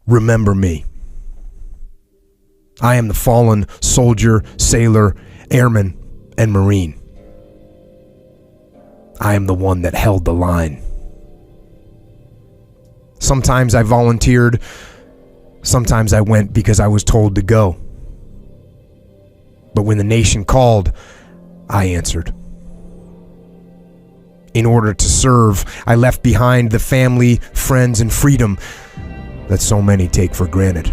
Remember me. I am the fallen soldier, sailor, airman, and Marine. I am the one that held the line. Sometimes I volunteered, sometimes I went because I was told to go. But when the nation called, I answered. In order to serve, I left behind the family, friends, and freedom that so many take for granted.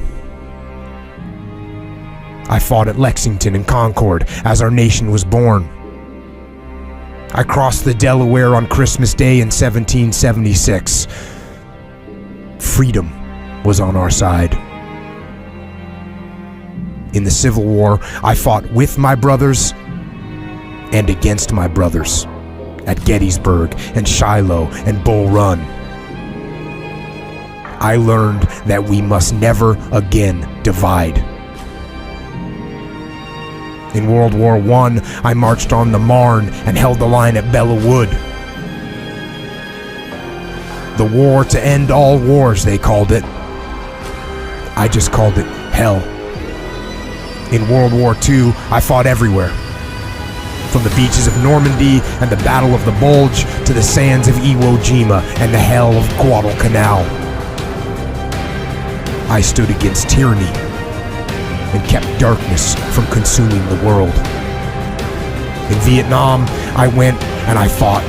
I fought at Lexington and Concord as our nation was born. I crossed the Delaware on Christmas Day in 1776. Freedom was on our side. In the Civil War, I fought with my brothers and against my brothers at Gettysburg and Shiloh and Bull Run. I learned that we must never again divide. In World War I, I marched on the Marne and held the line at Belleau Wood. The war to end all wars, they called it. I just called it hell. In World War II, I fought everywhere. From the beaches of Normandy and the Battle of the Bulge to the sands of Iwo Jima and the hell of Guadalcanal. I stood against tyranny and kept darkness from consuming the world. In Vietnam, I went and I fought.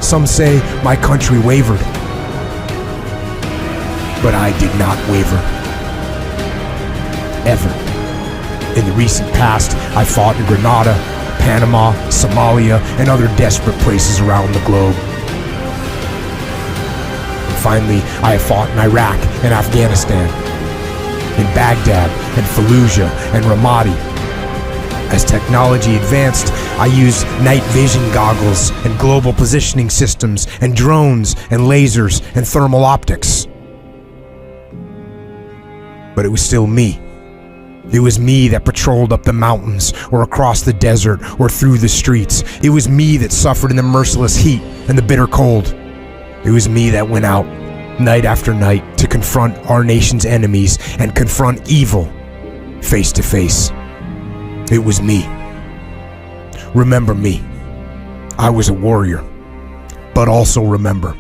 Some say my country wavered, but I did not waver. Ever. In the recent past, I fought in Grenada, Panama, Somalia, and other desperate places around the globe. And finally, I have fought in Iraq and Afghanistan, in Baghdad and Fallujah and Ramadi. As technology advanced, I used night vision goggles and global positioning systems and drones and lasers and thermal optics. But it was still me. It was me that patrolled up the mountains or across the desert or through the streets. It was me that suffered in the merciless heat and the bitter cold. It was me that went out night after night to confront our nation's enemies and confront evil face to face. It was me. Remember me. I was a warrior. But also remember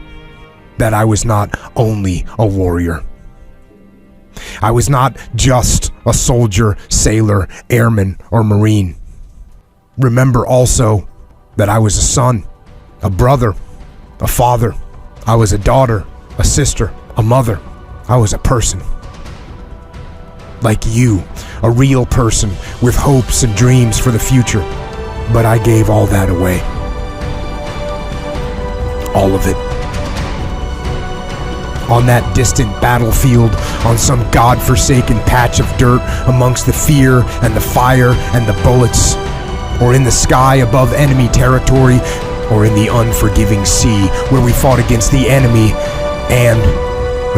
that I was not only a warrior. I was not just a soldier, sailor, airman, or Marine. Remember also that I was a son, a brother, a father. I was a daughter, a sister, a mother. I was a person. Like you, a real person with hopes and dreams for the future. But I gave all that away. All of it. On that distant battlefield, on some godforsaken patch of dirt amongst the fear and the fire and the bullets, or in the sky above enemy territory, or in the unforgiving sea where we fought against the enemy and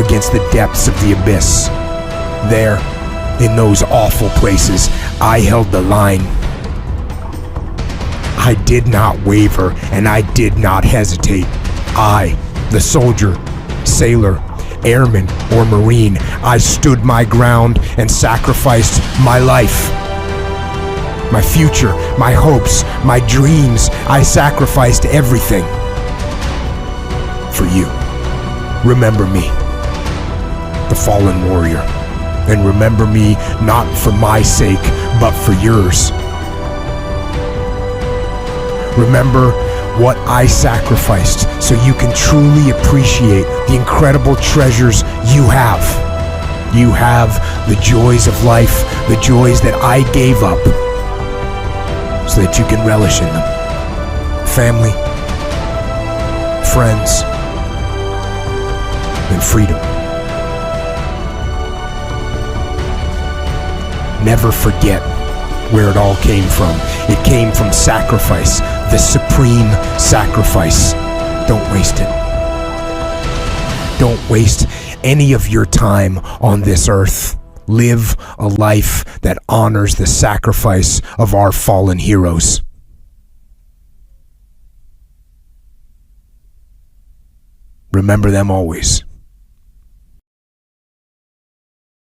against the depths of the abyss. There, in those awful places, I held the line. I did not waver and I did not hesitate. I, the soldier, sailor, airman, or Marine, I stood my ground and sacrificed my life. My future, my hopes, my dreams, I sacrificed everything. For you. Remember me, the fallen warrior. And remember me not for my sake, but for yours. Remember what I sacrificed so you can truly appreciate the incredible treasures you have. You have the joys of life, the joys that I gave up so that you can relish in them. Family, friends, and freedom. Never forget where it all came from. It came from sacrifice, the supreme sacrifice. Don't waste it. Don't waste any of your time on this earth. Live a life that honors the sacrifice of our fallen heroes. Remember them always.